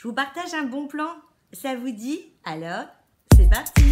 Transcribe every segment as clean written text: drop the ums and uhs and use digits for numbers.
Je vous partage un bon plan, ça vous dit? Alors, c'est parti!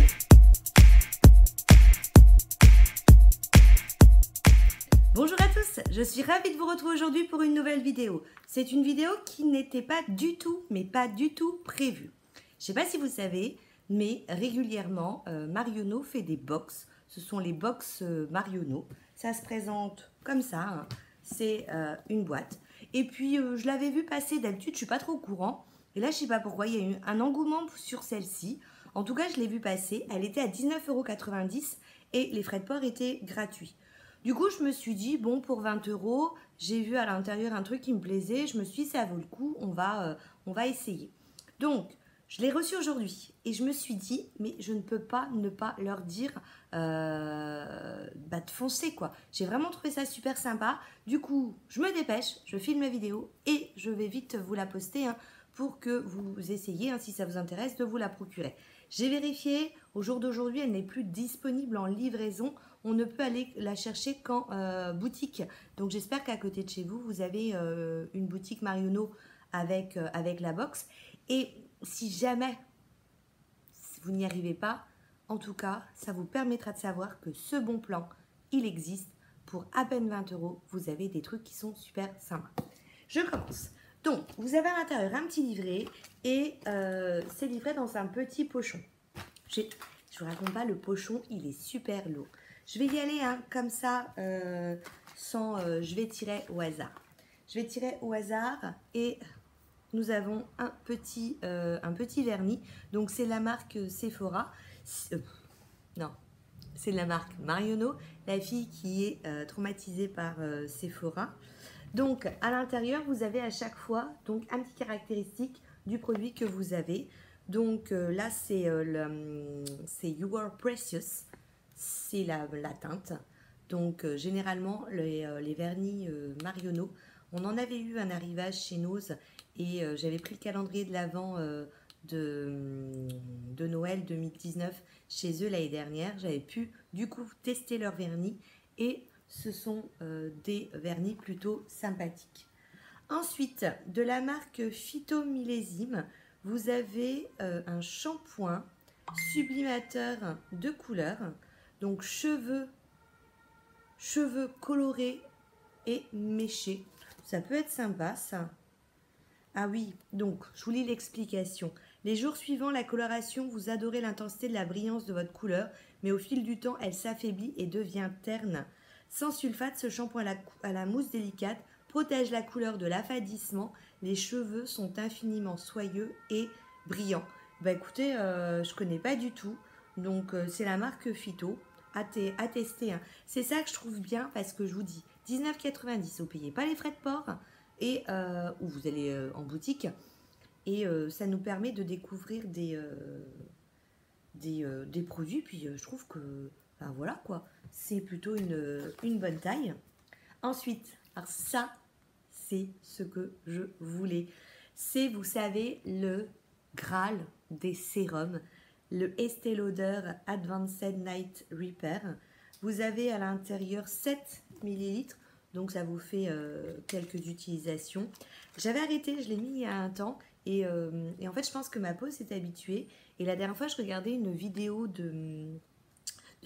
Bonjour à tous, je suis ravie de vous retrouver aujourd'hui pour une nouvelle vidéo. C'est une vidéo qui n'était pas du tout, mais pas du tout prévue. Je ne sais pas si vous savez, mais régulièrement, Marionneau fait des box. Ce sont les box Marionneau. Ça se présente comme ça, hein. C'est une boîte. Et puis, je l'avais vu passer, d'habitude, je ne suis pas trop au courant. Et là, je ne sais pas pourquoi, il y a eu un engouement sur celle-ci. En tout cas, je l'ai vu passer. Elle était à 19,90 € et les frais de port étaient gratuits. Du coup, je me suis dit, bon, pour 20 €, j'ai vu à l'intérieur un truc qui me plaisait. Je me suis dit, ça vaut le coup, on va essayer. Donc, je l'ai reçu aujourd'hui et je me suis dit, mais je ne peux pas ne pas leur dire de foncer, quoi. J'ai vraiment trouvé ça super sympa. Du coup, je me dépêche, je filme la vidéo et je vais vite vous la poster, hein, pour que vous essayiez, hein, si ça vous intéresse, de vous la procurer. J'ai vérifié, au jour d'aujourd'hui, elle n'est plus disponible en livraison. On ne peut aller la chercher qu'en boutique. Donc j'espère qu'à côté de chez vous, vous avez une boutique Marionneau avec la box. Et si jamais vous n'y arrivez pas, en tout cas, ça vous permettra de savoir que ce bon plan, il existe. Pour à peine 20 €, vous avez des trucs qui sont super sympas. Je commence. Donc, vous avez à l'intérieur un petit livret et c'est livré dans un petit pochon. Je ne vous raconte pas, le pochon, il est super lourd. Je vais y aller, hein, comme ça, je vais tirer au hasard. Je vais tirer au hasard et nous avons un petit vernis. Donc, c'est la marque Sephora. Non, c'est la marque Marionneau, la fille qui est traumatisée par Sephora. Donc, à l'intérieur, vous avez à chaque fois donc, un petit caractéristique du produit que vous avez. Donc, là, c'est You Are Precious. C'est la teinte. Donc, généralement, les vernis Marionneau, on en avait eu un arrivage chez Nose et j'avais pris le calendrier de l'Avent de Noël 2019 chez eux l'année dernière. J'avais pu, du coup, tester leur vernis et ce sont des vernis plutôt sympathiques. Ensuite, de la marque Phyto Millésime, vous avez un shampoing sublimateur de couleurs. Donc cheveux colorés et méchés. Ça peut être sympa, ça. Ah oui, donc je vous lis l'explication. Les jours suivants, la coloration, vous adorez l'intensité de la brillance de votre couleur, mais au fil du temps, elle s'affaiblit et devient terne. Sans sulfate, ce shampoing à la mousse délicate protège la couleur de l'affadissement. Les cheveux sont infiniment soyeux et brillants. Bah écoutez, je connais pas du tout. Donc c'est la marque Phyto. À tester, hein. C'est ça que je trouve bien parce que je vous dis 19,90 €, vous ne payez pas les frais de port et ou vous allez en boutique et ça nous permet de découvrir des produits. Puis je trouve que ben voilà quoi, c'est plutôt une bonne taille. Ensuite, alors ça c'est ce que je voulais. C'est, vous savez, le Graal des sérums, le Estée Lauder Advanced Night Repair. Vous avez à l'intérieur 7 ml, donc ça vous fait quelques utilisations. J'avais arrêté, je l'ai mis il y a un temps, et en fait je pense que ma peau s'est habituée. Et la dernière fois je regardais une vidéo de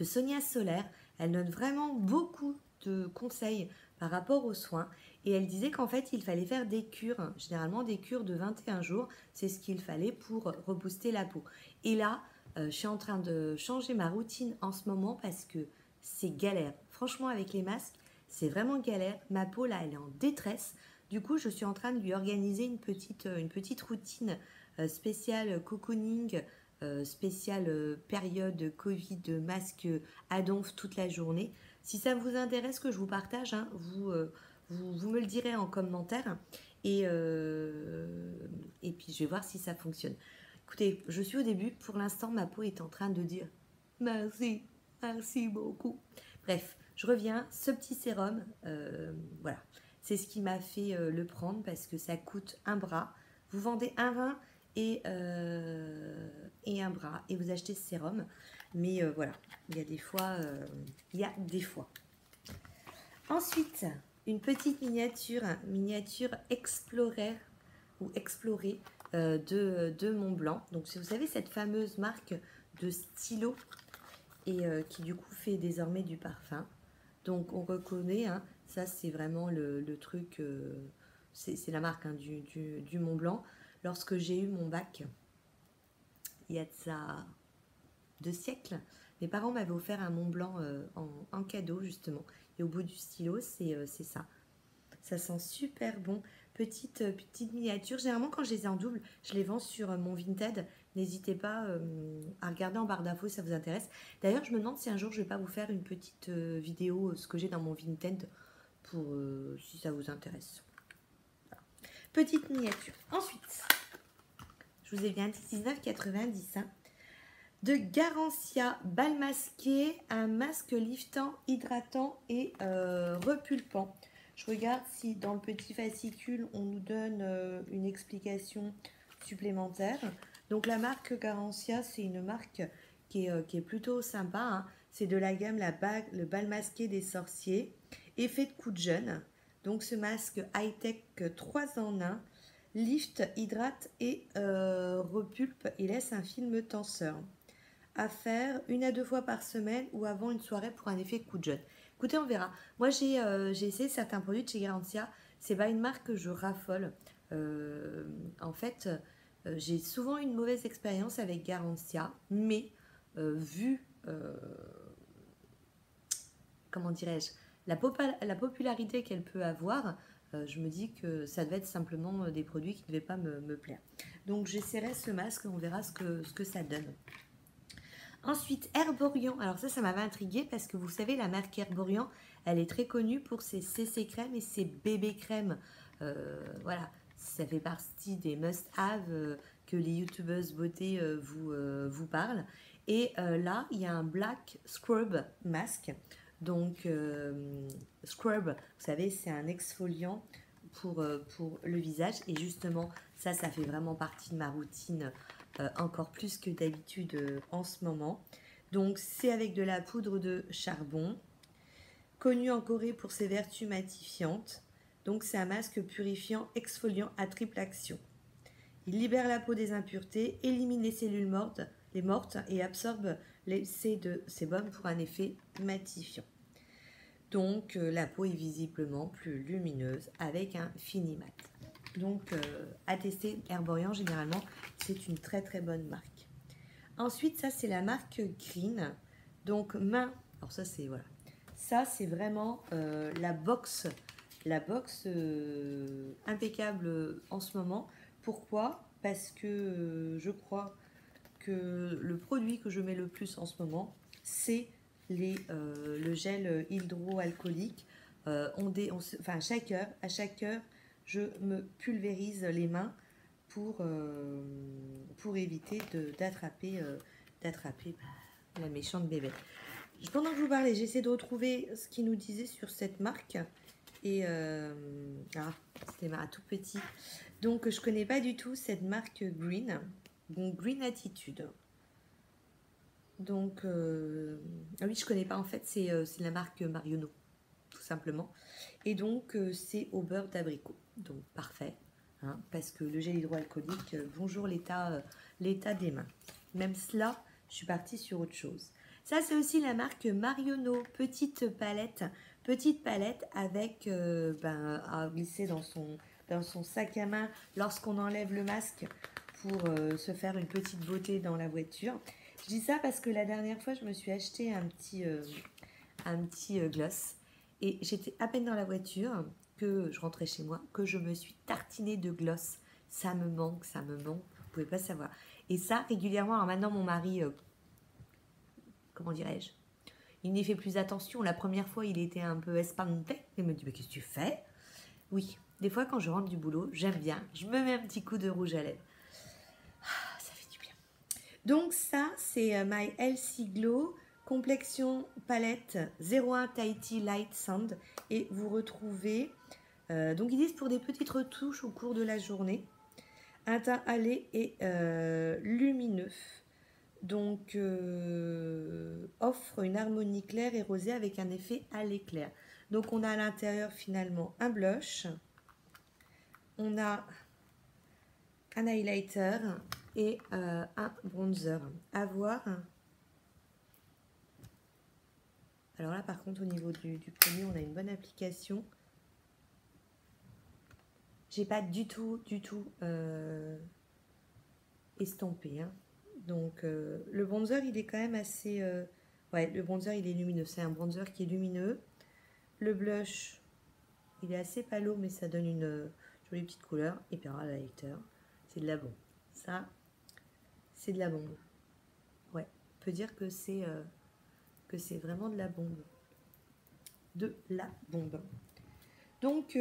Sonia Solaire. Elle donne vraiment beaucoup de conseils par rapport aux soins. Et elle disait qu'en fait, il fallait faire des cures, généralement des cures de 21 jours. C'est ce qu'il fallait pour rebooster la peau. Et là, je suis en train de changer ma routine en ce moment parce que c'est galère. Franchement, avec les masques, c'est vraiment galère. Ma peau, là, elle est en détresse. Du coup, je suis en train de lui organiser une petite routine spéciale cocooning, spéciale période Covid, masque à donf toute la journée. Si ça vous intéresse que je vous partage, hein, vous me le direz en commentaire et puis je vais voir si ça fonctionne. Écoutez, je suis au début, pour l'instant ma peau est en train de dire merci, merci beaucoup. Bref, je reviens, ce petit sérum, voilà, c'est ce qui m'a fait le prendre parce que ça coûte un bras. Vous vendez un rein et un bras et vous achetez ce sérum, mais voilà, il y a des fois, Ensuite, une petite miniature Explorer ou Explorer de Montblanc. Donc si vous savez cette fameuse marque de stylo et qui du coup fait désormais du parfum. Donc on reconnaît, hein, ça c'est vraiment le truc, c'est la marque hein, du Montblanc. Lorsque j'ai eu mon bac, il y a de ça 2 siècles, mes parents m'avaient offert un Montblanc en cadeau justement. Et au bout du stylo, c'est ça. Ça sent super bon. Petite miniature. Généralement, quand je les ai en double, je les vends sur mon Vinted. N'hésitez pas à regarder en barre d'infos si ça vous intéresse. D'ailleurs, je me demande si un jour je ne vais pas vous faire une petite vidéo, ce que j'ai dans mon Vinted, pour si ça vous intéresse. Voilà. Petite miniature. Ensuite, je vous ai bien dit 19,90 hein, de Garancia Bal Masqué, un masque liftant, hydratant et repulpant. Je regarde si dans le petit fascicule, on nous donne une explication supplémentaire. Donc la marque Garancia, c'est une marque qui est plutôt sympa. Hein. C'est de la gamme le bal masqué des sorciers, effet de coup de jeune. Donc ce masque high-tech 3 en 1, lift, hydrate et repulpe et laisse un film tenseur. À faire 1 à 2 fois par semaine ou avant une soirée pour un effet coup de jeune. Écoutez, on verra. Moi, j'ai essayé certains produits de chez Garancia. C'est pas une marque que je raffole. En fait, j'ai souvent une mauvaise expérience avec Garancia, mais vu, comment dirais-je, la popularité qu'elle peut avoir, je me dis que ça devait être simplement des produits qui ne devaient pas me plaire. Donc, j'essaierai ce masque, on verra ce que ça donne. Ensuite, Herborian. Alors ça m'avait intriguée parce que vous savez, la marque Herborian, elle est très connue pour ses CC crèmes et ses bébé crèmes. Voilà, ça fait partie des must-have que les youtubeuses beauté vous parlent. Et là, il y a un Black Scrub Mask. Donc, Scrub, vous savez, c'est un exfoliant pour le visage. Et justement, ça fait vraiment partie de ma routine encore plus que d'habitude en ce moment. Donc c'est avec de la poudre de charbon, connu en Corée pour ses vertus matifiantes. Donc c'est un masque purifiant exfoliant à triple action. Il libère la peau des impuretés, élimine les cellules mortes et absorbe l'excès de sébum pour un effet matifiant. Donc la peau est visiblement plus lumineuse avec un fini mat. Donc à tester, Herborian généralement c'est une très très bonne marque. Ensuite ça c'est la marque Green, donc main, alors ça c'est voilà, ça c'est vraiment la box impeccable en ce moment. Pourquoi? Parce que je crois que le produit que je mets le plus en ce moment c'est le gel hydroalcoolique. À chaque heure je me pulvérise les mains pour éviter d'attraper la méchante bébé. Pendant que je vous parlais, j'essaie de retrouver ce qu'il nous disait sur cette marque. Et c'était tout petit. Donc je connais pas du tout cette marque Green. Donc Green Attitude. Donc oui, je connais pas en fait, c'est la marque Marionneau tout simplement. Et donc c'est au beurre d'abricot. Donc parfait. Hein, parce que le gel hydroalcoolique, bonjour l'état des mains. Même cela, je suis partie sur autre chose. Ça, c'est aussi la marque Marionneau, petite palette avec à glisser dans son sac à main lorsqu'on enlève le masque pour se faire une petite beauté dans la voiture. Je dis ça parce que la dernière fois, je me suis acheté un petit gloss et j'étais à peine dans la voiture que je rentrais chez moi, que je me suis tartinée de gloss. Ça me manque, vous pouvez pas savoir. Et ça, régulièrement, alors maintenant mon mari, comment dirais-je, il n'y fait plus attention. La première fois, il était un peu espanté. Il me dit, mais qu'est-ce que tu fais? Oui, des fois quand je rentre du boulot, j'aime bien, je me mets un petit coup de rouge à lèvres. Ça fait du bien. Donc ça, c'est My Healthy Glow, complexion palette 01 Tahiti Light Sand. Et vous retrouvez... donc ils disent pour des petites retouches au cours de la journée, un teint hâlé et lumineux. Donc offre une harmonie claire et rosée avec un effet à l'éclair. Donc on a à l'intérieur finalement un blush, on a un highlighter et un bronzer. À voir. Alors là, par contre, au niveau du produit, on a une bonne application. J'ai pas du tout estampé. Hein. Donc, le bronzer, il est quand même assez... ouais, le bronzer, il est lumineux. C'est un bronzer qui est lumineux. Le blush, il est assez pâle, mais ça donne une jolie petite couleur. Et puis, alors, l'highlighter, c'est de la bombe. Ça, c'est de la bombe. Ouais, on peut dire que c'est vraiment de la bombe. De la bombe. Donc,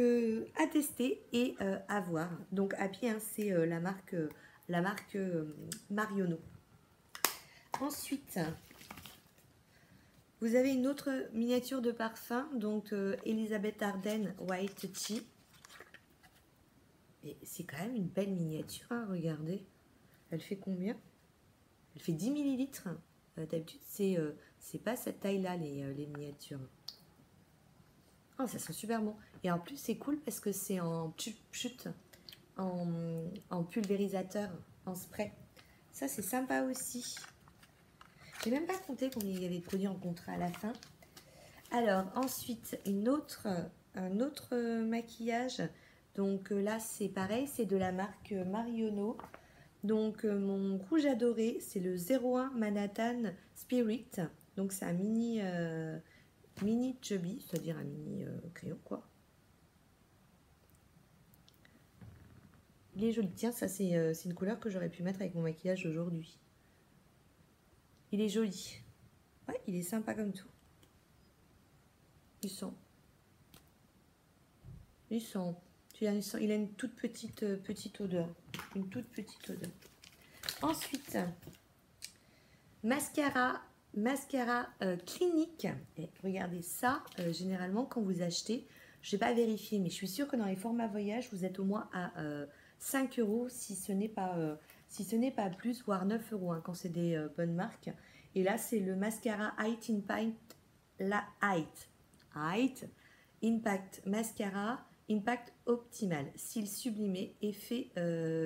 à tester et à voir. Donc, Happy, hein, c'est la marque Marionneau. Ensuite, vous avez une autre miniature de parfum, donc Elisabeth Arden White Tea. Et c'est quand même une belle miniature, hein, regardez. Elle fait combien? Elle fait 10 millilitres. D'habitude, c'est pas cette taille-là, les miniatures. Oh, ça sent super bon. Et en plus, c'est cool parce que c'est en chute, en pulvérisateur, en spray. Ça, c'est sympa aussi. J'ai même pas compté combien il y avait de produits en contrat à la fin. Alors, ensuite, un autre maquillage. Donc là, c'est pareil, c'est de la marque Marionneau. Donc, mon rouge adoré, c'est le 01 Manhattan Spirit. Donc, c'est un mini chubby, c'est-à-dire un mini crayon, quoi. Il est joli. Tiens, ça, c'est une couleur que j'aurais pu mettre avec mon maquillage aujourd'hui. Il est joli. Ouais, il est sympa comme tout. Il sent. Il a une toute petite odeur. Une toute petite odeur. Ensuite, mascara Clinique. Et regardez ça, généralement, quand vous achetez, je n'ai pas vérifié, mais je suis sûre que dans les formats voyage, vous êtes au moins à 5 €, si ce n'est pas plus, voire 9 € hein, quand c'est des bonnes marques. Et là, c'est le mascara Height Impact Mascara Impact Optimal, cils sublimé, effet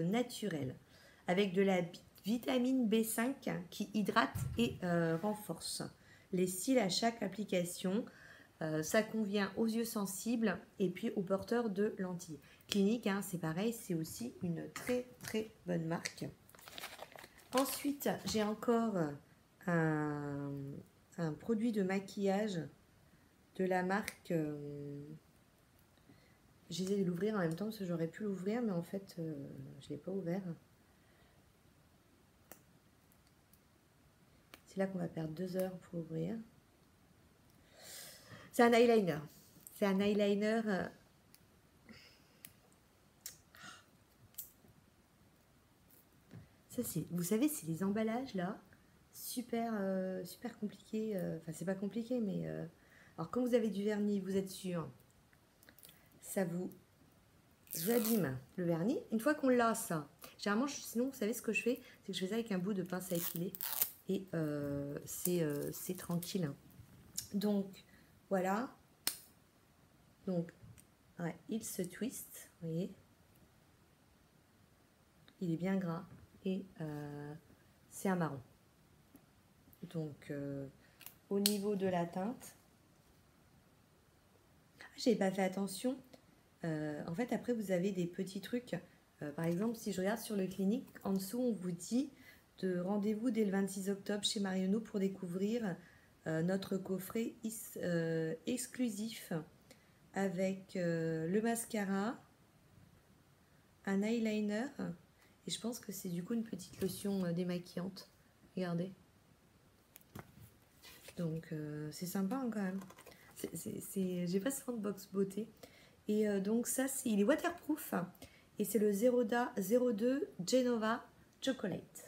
naturel, avec de la vitamine B5 qui hydrate et renforce les cils à chaque application. Ça convient aux yeux sensibles et puis aux porteurs de lentilles. Clinique, hein, c'est pareil, c'est aussi une très très bonne marque. Ensuite, j'ai encore un produit de maquillage de la marque... J'essaie de l'ouvrir en même temps parce que j'aurais pu l'ouvrir, mais en fait, je ne l'ai pas ouvert. C'est là qu'on va perdre 2 heures pour ouvrir. C'est un eyeliner. C'est un eyeliner. Ça, vous savez, c'est les emballages là, super compliqués. Enfin, c'est pas compliqué, mais alors quand vous avez du vernis, vous êtes sûr, ça vous abîme le vernis. Une fois qu'on l'a, ça. Généralement, sinon, vous savez ce que je fais, c'est que je fais ça avec un bout de pince à épiler et c'est tranquille. Donc voilà. Donc, ouais, il se twist, vous voyez. Il est bien gras et c'est un marron. Donc, au niveau de la teinte, j'avais pas fait attention. En fait, après, vous avez des petits trucs. Par exemple, si je regarde sur le Clinique, en dessous, on vous dit de rendez-vous dès le 26 octobre chez Marionneau pour découvrir notre coffret exclusif avec le mascara, un eyeliner et je pense que c'est du coup une petite lotion démaquillante. Regardez. Donc c'est sympa hein, quand même. J'ai pas souvent de box beauté. Et donc ça, il est waterproof et c'est le 02 Genova Chocolate.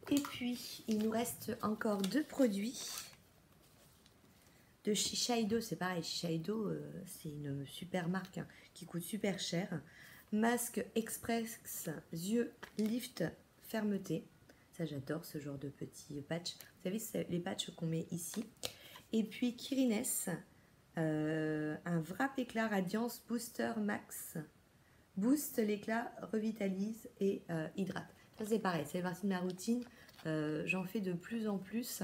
Et puis, il nous reste encore 2 produits de Shiseido. C'est pareil, Shiseido, c'est une super marque hein, qui coûte super cher. Masque Express Yeux Lift Fermeté. Ça, j'adore ce genre de petits patchs. Vous savez, c'est les patchs qu'on met ici. Et puis, Kirines, un Wrap Éclat Radiance Booster Max booste l'éclat, revitalise et hydrate. Ça c'est pareil, ça fait partie de ma routine. J'en fais de plus en plus.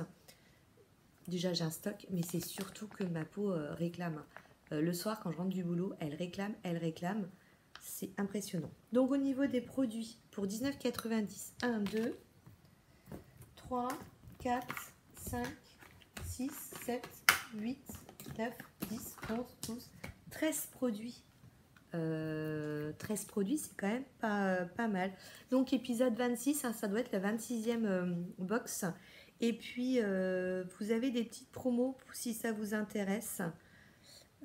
Déjà j'ai un stock, mais c'est surtout que ma peau réclame. Le soir quand je rentre du boulot, elle réclame. C'est impressionnant. Donc au niveau des produits, pour 19,90, 1, 2, 3, 4, 5, 6, 7, 8, 9, 10, 11, 12, 13 produits. 13 produits, c'est quand même pas mal. Donc épisode 26, hein, ça doit être la 26e box. Et puis vous avez des petites promos si ça vous intéresse.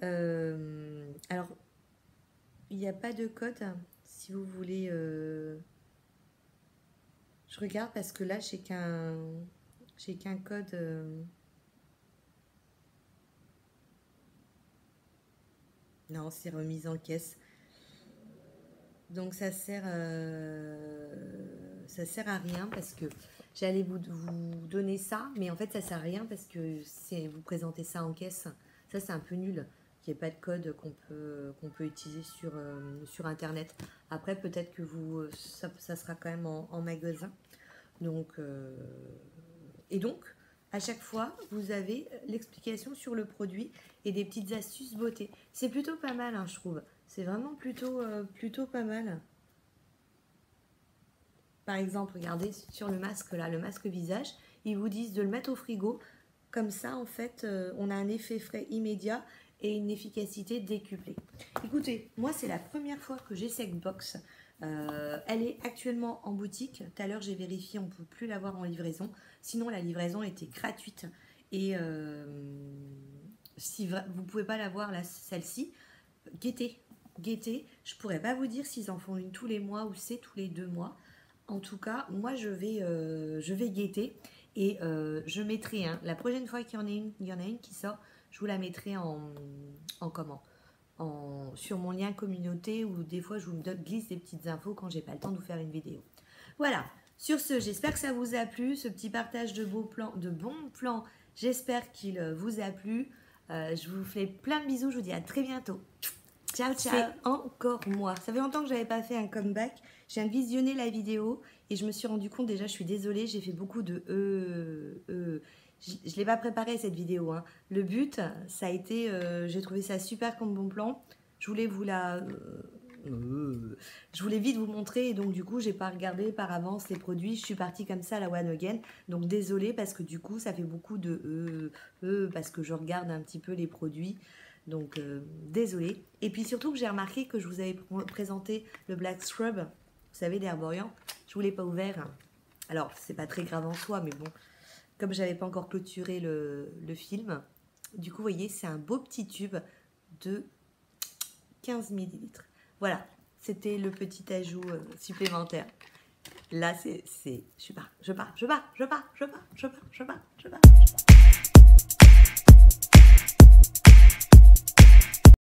Alors il n'y a pas de code si vous voulez. Je regarde parce que là j'ai qu'un code. Non, c'est remise en caisse. Donc ça sert à rien parce que j'allais vous donner ça, mais en fait ça sert à rien parce que vous présentez ça en caisse. Ça c'est un peu nul, qu'il n'y ait pas de code qu'on peut utiliser sur internet. Après peut-être que ça sera quand même en magasin. Donc et donc à chaque fois vous avez l'explication sur le produit et des petites astuces beauté. C'est plutôt pas mal, hein, je trouve. C'est vraiment plutôt pas mal. Par exemple, regardez sur le masque là, le masque visage, ils vous disent de le mettre au frigo. Comme ça, en fait, on a un effet frais immédiat et une efficacité décuplée. Écoutez, moi, c'est la première fois que j'ai cette box. Elle est actuellement en boutique. Tout à l'heure, j'ai vérifié, on ne peut plus l'avoir en livraison. Sinon, la livraison était gratuite. Et si vous ne pouvez pas l'avoir, celle-ci, guettez. Je ne pourrais pas vous dire s'ils en font une tous les mois ou c'est tous les 2 mois. En tout cas, moi, je vais guetter. Et je mettrai, la prochaine fois qu'il y en a une qui sort, je vous la mettrai sur mon lien communauté, ou des fois je vous glisse des petites infos quand j'ai pas le temps de vous faire une vidéo. Voilà, sur ce, j'espère que ça vous a plu, ce petit partage de bons plans, j'espère qu'il vous a plu. Je vous fais plein de bisous, je vous dis à très bientôt. Ciao, ciao. C'est encore moi. Ça fait longtemps que je n'avais pas fait un comeback. Je viens de visionner la vidéo et je me suis rendu compte, déjà je suis désolée, j'ai fait beaucoup de Je ne l'ai pas préparé cette vidéo, hein. Le but, ça a été, j'ai trouvé ça super comme bon plan. Je voulais je voulais vite vous montrer et donc du coup, j'ai pas regardé par avance les produits. Je suis partie comme ça à la one again. Donc désolée parce que du coup, ça fait beaucoup de parce que je regarde un petit peu les produits. Donc désolée. Et puis surtout que j'ai remarqué que je vous avais présenté le Black Scrub, vous savez, d'Herborian. Je ne vous l'ai pas ouvert. Alors, c'est pas très grave en soi, mais bon, comme j'avais pas encore clôturé le film, du coup, vous voyez, c'est un beau petit tube de 15 ml. Voilà, c'était le petit ajout supplémentaire. Là, je pars.